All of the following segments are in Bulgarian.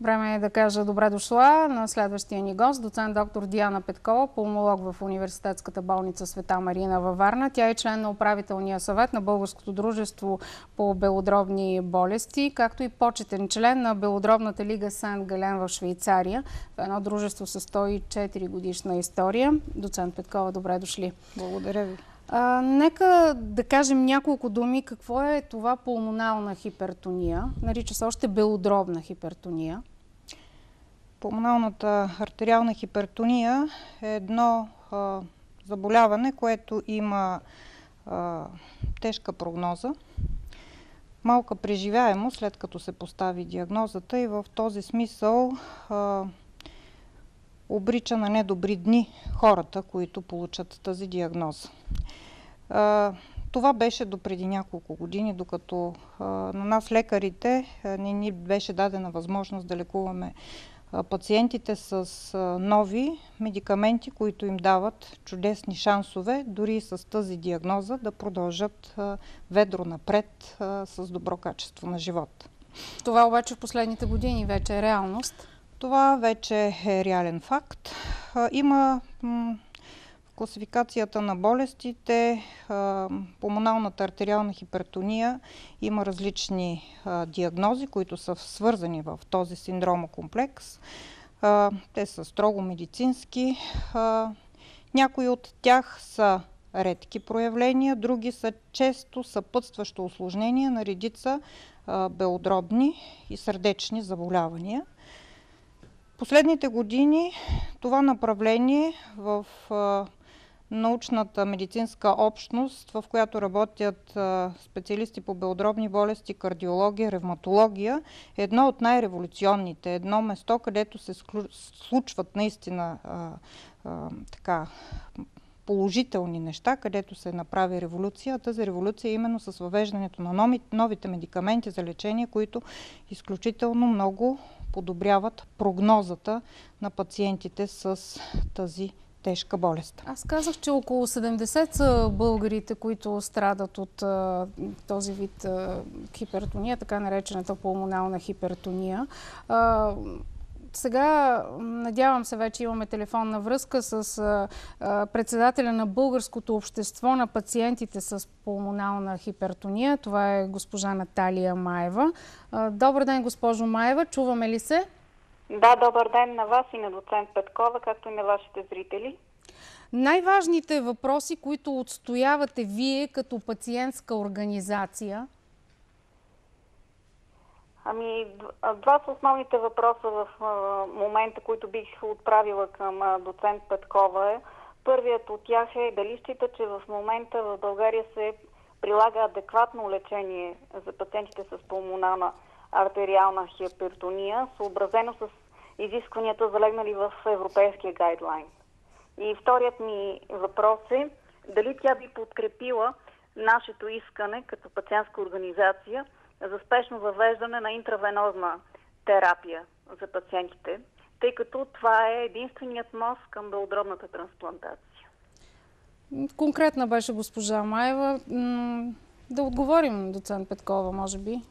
Време е да кажа добре дошла на следващия ни гост, доцент доктор Диана Петкова, пулмолог в Университетската болница Света Марина във Варна. Тя е член на управителния съвет на Българското дружество по белодробни болести, както и почетен член на Белодробната лига Сент-Гален в Швейцария. Едно дружество с 104 годишна история. Доцент Петкова, добре дошли. Благодаря ви. Нека да кажем няколко думи какво е това пулмонална хипертония. Нарича се още белодробна хипертония. Пулмоналната артериална хипертония е едно заболяване, което има тежка прогноза, малка преживяемост след като се постави диагнозата и в този смисъл обрича на недобри дни хората, които получат тази диагноза. Това беше до преди няколко години, докато на нас лекарите не ни беше дадена възможност да лекуваме пациентите с нови медикаменти, които им дават чудесни шансове, дори с тази диагноза да продължат ведро напред с добро качество на живот. Това обаче в последните години вече е реалност. Това вече е реален факт. Има в класификацията на болестите, пулмоналната артериална хипертония има различни диагнози, които са свързани в този синдромокомплекс. Те са строго медицински. Някои от тях са редки проявления, други са често съпътстващо усложнение на редица белодробни и сърдечни заболявания. Последните години това направление в научната медицинска общност, в която работят специалисти по белодробни болести, кардиология, ревматология, е едно от най-революционните. Едно место, където се случват наистина положителни неща, където се направи революция. Тази революция е именно с въвеждането на новите медикаменти за лечение, които изключително много подобряват прогнозата на пациентите с тази тежка болест. Аз казах, че около 70 са българите, които страдат от този вид хипертония, така наречената пулмонална хипертония. Сега, надявам се, вече имаме телефонна връзка с председателя на Българското общество на пациентите с пулмонална хипертония. Това е госпожа Наталия Маева. Добър ден, госпожо Маева. Чуваме ли се? Да, добър ден на вас и на доцент Петкова, както и на вашите зрители. Най-важните въпроси, които отстоявате вие като пациентска организация? Два са основните въпроса в момента, които бих отправила към доцент Петкова. Първият от тях е дали счита, че в момента в България се прилага адекватно лечение за пациентите с пулмонална артериална хипертония, съобразено с изискванията, залегнали в европейския гайдлайн. И вторият ми въпрос е дали тя би подкрепила нашето искане като пациентска организация за спешно въвеждане на интравенозна терапия за пациентите, тъй като това е единственият мост към белодробната трансплантация. Конкретна беше госпожа Маева. Да отговорим, доцент Петкова, може би.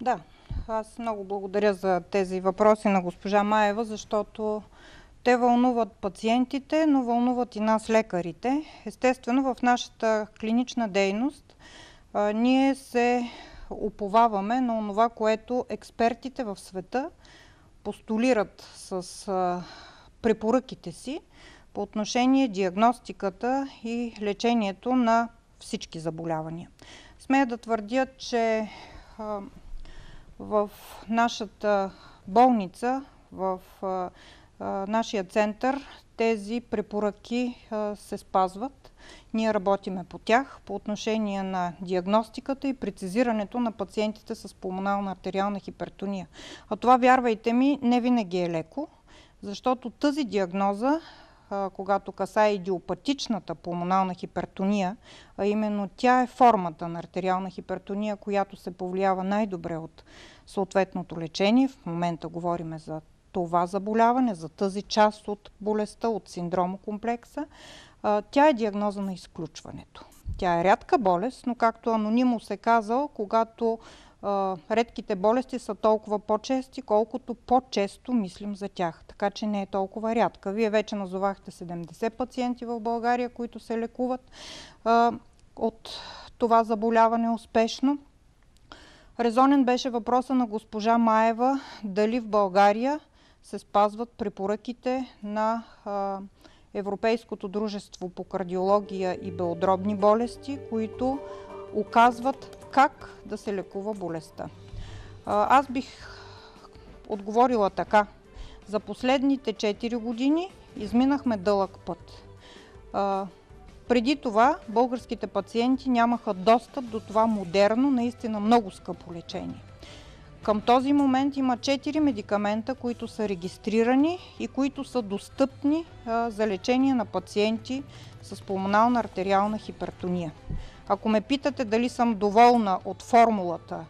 Да, аз много благодаря за тези въпроси на госпожа Маева, защото те вълнуват пациентите, но вълнуват и нас лекарите. Естествено, в нашата клинична дейност ние се уповаваме на това, което експертите в света постулират с препоръките си по отношение диагностиката и лечението на всички заболявания. Смея да твърдя, че в нашата болница, в нашия център, тези препоръки се спазват. Ние работиме по тях, по отношение на диагностиката и прецизирането на пациентите с пулмонална артериална хипертония. А това, вярвайте ми, не винаги е леко, защото тази диагноза, когато касае идиопатичната пулмонална хипертония, а именно тя е формата на артериална хипертония, която се повлиява най-добре от съответното лечение. В момента говорим за това заболяване, за тази част от болестта, от синдромокомплекса. Тя е диагноза на изключването. Тя е рядка болест, но както анонимо се казал, когато редките болести са толкова по-чести, колкото по-често мислим за тях. Така че не е толкова рядка. Вие вече назовахте 70 пациенти в България, които се лекуват от това заболяване успешно. Резонен беше въпроса на госпожа Маева дали в България се спазват препоръките на Европейското дружество по кардиология и белодробни болести, които указват как да се лекува болестта. Аз бих отговорила така. За последните 4 години изминахме дълъг път. Преди това българските пациенти нямаха достъп до това модерно, наистина много скъпо лечение. Към този момент има 4 медикамента, които са регистрирани и които са достъпни за лечение на пациенти с пулмонална артериална хипертония. Ако ме питате дали съм доволна от формулата,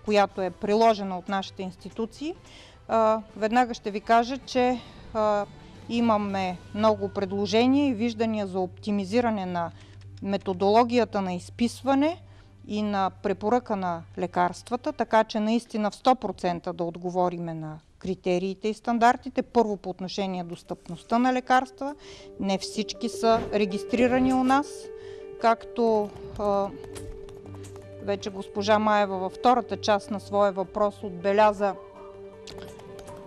която е приложена от нашите институции, веднага ще ви кажа, че имаме много предложения и виждания за оптимизиране на методологията на изписване и на препоръка на лекарствата, така че наистина в 100% да отговориме на критериите и стандартите. Първо по отношение достъпността на лекарства. Не всички са регистрирани у нас, както вече госпожа Маева във втората част на своя въпрос отбеляза.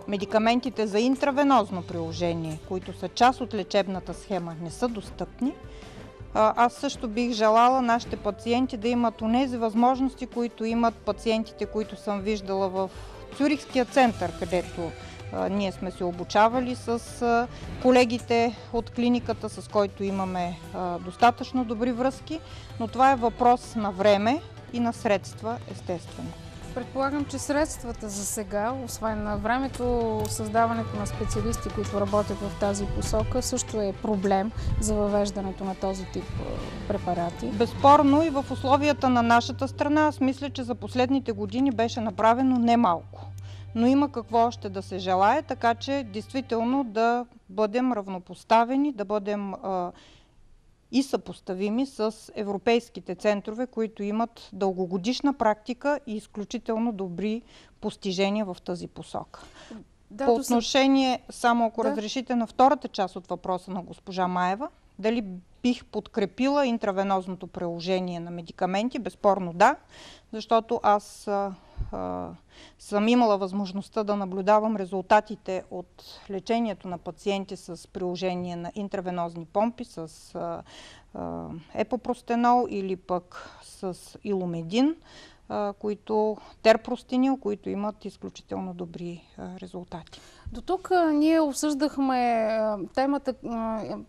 Медикаментите за интравенозно приложение, които са част от лечебната схема, не са достъпни. Аз също бих желала нашите пациенти да имат онези възможности, които имат пациентите, които съм виждала в Цюрихския център, където ние сме се обучавали с колегите от клиниката, с който имаме достатъчно добри връзки, но това е въпрос на време и на средства, естествено. Предполагам, че средствата за сега, освен на времето, създаването на специалисти, които работят в тази посока, също е проблем за въвеждането на този тип препарати. Безспорно и в условията на нашата страна, аз мисля, че за последните години беше направено немалко. Но има какво още да се желае, така че действително да бъдем равнопоставени, да бъдем и съпоставими с европейските центрове, които имат дългогодишна практика и изключително добри постижения в тази посока. Да, по отношение, само ако разрешите на втората част от въпроса на госпожа Маева, дали бих подкрепила интравенозното приложение на медикаменти? Безспорно да, защото аз съм имала възможността да наблюдавам резултатите от лечението на пациенти с приложение на интравенозни помпи, с епопростенол или пък с иломедин, терпростенил, които имат изключително добри резултати. До тук ние обсъждахме темата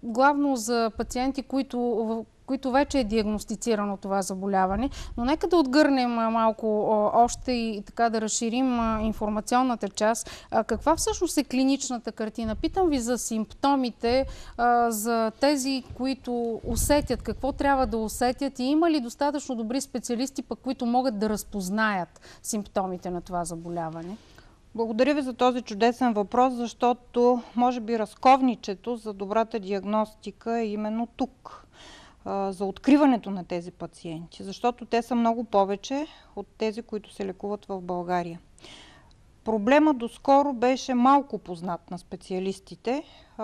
главно за пациенти, които вече е диагностицирано това заболяване, но нека да отгърнем малко още и така да разширим информационната част. Каква всъщност е клиничната картина? Питам ви за симптомите, за тези, които усетят, какво трябва да усетят и има ли достатъчно добри специалисти, пък които могат да разпознаят симптомите на това заболяване? Благодаря ви за този чудесен въпрос, защото може би разковничето за добрата диагностика е именно тук, за откриването на тези пациенти, защото те са много повече от тези, които се лекуват в България. Проблема доскоро беше малко познат на специалистите,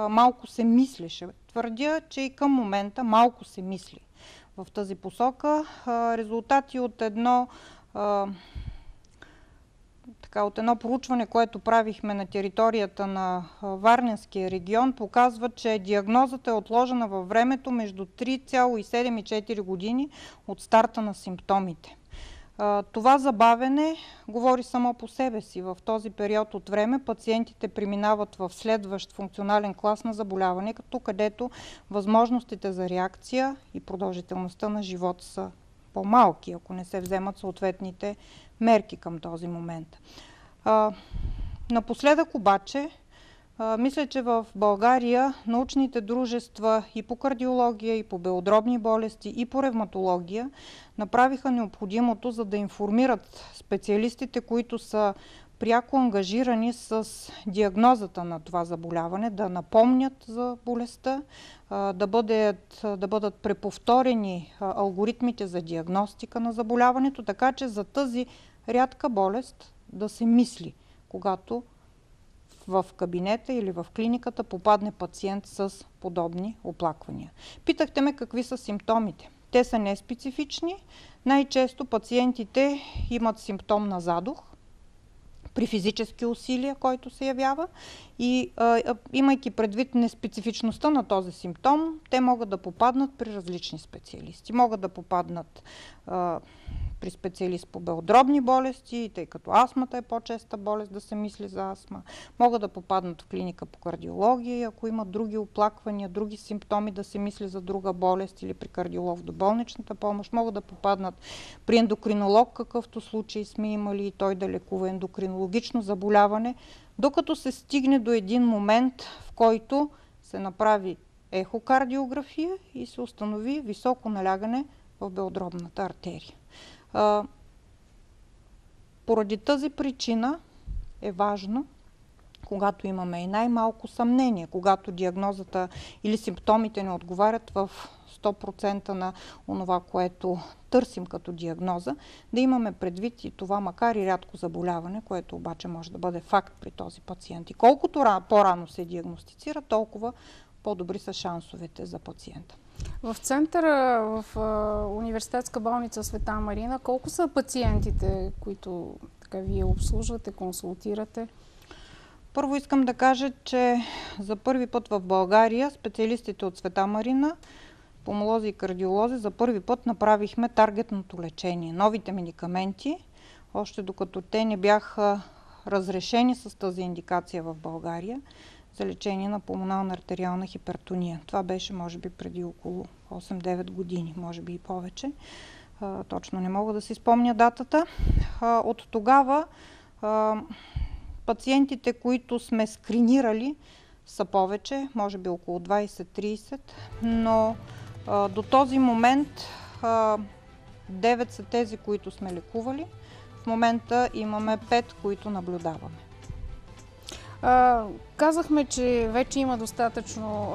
малко се мислеше. Твърдя, че и към момента малко се мисли в тази посока. Резултати от едно проучване, което правихме на територията на Варненския регион, показва, че диагнозата е отложена във времето между 3,7 и 4 години от старта на симптомите. Това забавене говори само по себе си. В този период от време пациентите преминават в следващ функционален клас на заболяване, където възможностите за реакция и продължителността на живот са по-малки, ако не се вземат съответните мерки към този момент. Напоследък обаче, мисля, че в България научните дружества и по кардиология, и по белодробни болести, и по ревматология направиха необходимото, за да информират специалистите, които са пряко ангажирани с диагнозата на това заболяване, да напомнят за болестта, да бъдат преповторени алгоритмите за диагностика на заболяването, така че за тази рядка болест да се мисли, когато в кабинета или в клиниката попадне пациент с подобни оплаквания. Питахте ме какви са симптомите. Те са неспецифични. Най-често пациентите имат симптом на задух при физически усилия, който се явява, и имайки предвид неспецифичността на този симптом, те могат да попаднат при различни специалисти. Могат да попаднат при специалист по белодробни болести, тъй като астмата е по-честа болест, да се мисли за астма. Могат да попаднат в клиника по кардиология, ако имат други оплаквания, други симптоми, да се мисли за друга болест, или при кардиолог в доболничната помощ. Могат да попаднат при ендокринолог, какъвто случай сме имали, и той да лекува ендокринологично заболяване, докато се стигне до един момент, в който се направи ехокардиография и се установи високо налягане в белодробната артерия. Поради тази причина е важно, когато имаме и най-малко съмнение, когато диагнозата или симптомите не отговарят в 100% на онова, което търсим като диагноза, да имаме предвид и това, макар и рядко заболяване, което обаче може да бъде факт при този пациент. И колкото по-рано се диагностицира, толкова по-добри са шансовете за пациента. В центъра, в университетска болница Света Марина, колко са пациентите, които вие обслужвате, консултирате? Първо искам да кажа, че за първи път в България специалистите от Света Марина, пулмолози и кардиолози, за първи път направихме таргетното лечение. Новите медикаменти, още докато те не бяха разрешени с тази индикация в България, за лечение на пулмонална артериална хипертония. Това беше, може би, преди около 8-9 години, може би и повече. Точно не мога да си спомня датата. От тогава пациентите, които сме скринирали, са повече, може би около 20-30, но до този момент 9 са тези, които сме лекували. В момента имаме 5, които наблюдаваме. Казахме, че вече има достатъчно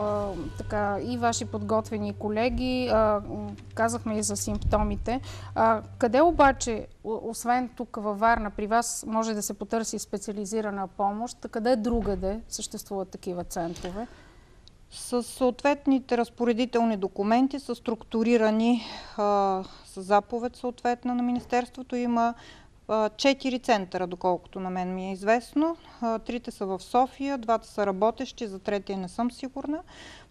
и ваши подготвени колеги. Казахме и за симптомите. Къде обаче, освен тук във Варна, при вас може да се потърси специализирана помощ? Къде другаде съществуват такива центрове? С съответните разпоредителни документи са структурирани с заповед съответна на Министерството. Има 4 центъра, доколкото на мен ми е известно. 3 са в София, 2 са работещи, за 3 не съм сигурна.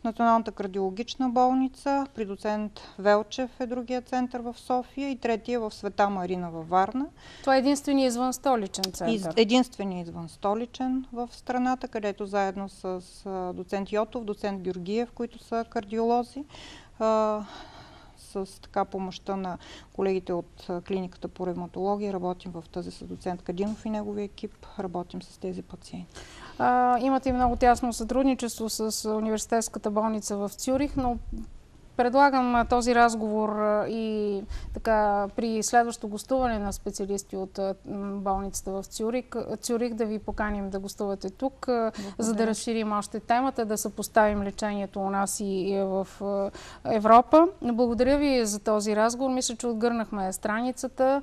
Националната кардиологична болница, при доцент Велчев е другия център в София, и 3 в Света Марина във Варна. Това е единствения извънстоличен център? Единствения извънстоличен в страната, където заедно с доцент Йотов, доцент Георгиев, които са кардиолози, с помощта на колегите от клиниката по ревматология, работим в тази с доцент Кадинов и неговия екип, работим с тези пациенти. Имате и много тясно сътрудничество с университетската болница в Цюрих, но предлагам този разговор и при следващото гостуване на специалисти от болницата в Цюрих да ви поканим да гостувате тук, за да разширим още темата, да съпоставим лечението у нас и в Европа. Благодаря ви за този разговор. Мисля, че отгърнахме страницата.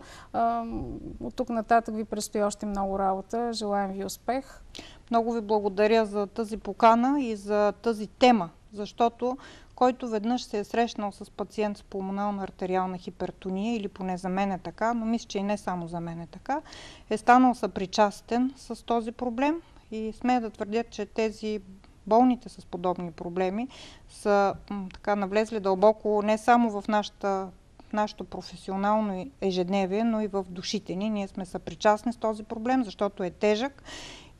От тук нататък ви предстои още много работа. Желаем ви успех. Много ви благодаря за тази покана и за тази тема, защото който веднъж се е срещнал с пациент с пулмонална артериална хипертония, или поне за мен е така, но мисля, че и не само за мен е така, е станал съпричастен с този проблем, и смея да твърдя, че тези болните с подобни проблеми са навлезли дълбоко не само в нашето професионално ежедневие, но и в душите ни. Ние сме съпричастни с този проблем, защото е тежък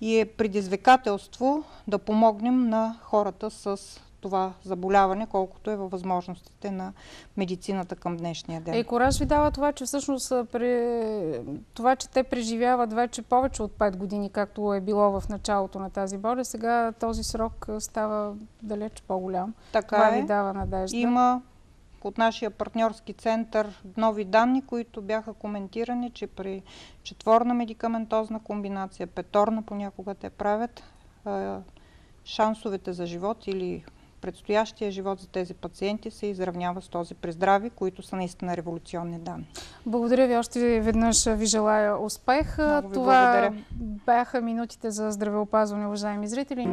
и е предизвикателство да помогнем на хората с това заболяване, колкото е във възможностите на медицината към днешния ден. И кораж ви дава това, че всъщност това, че те преживяват вече повече от 5 години, както е било в началото на тази болест, сега този срок става далеч по-голям. Това ви дава надежда. Има от нашия партньорски център нови данни, които бяха коментирани, че при 4-на медикаментозна комбинация, 5-орна понякога те правят, шансовете за живот или предстоящия живот за тези пациенти се изравнява с този при здрави, които са наистина революционни данни. Благодаря ви, още веднъж ви желая успех. Много ви Това благодаря. бяха минутите за здравеопазване, уважаеми зрители.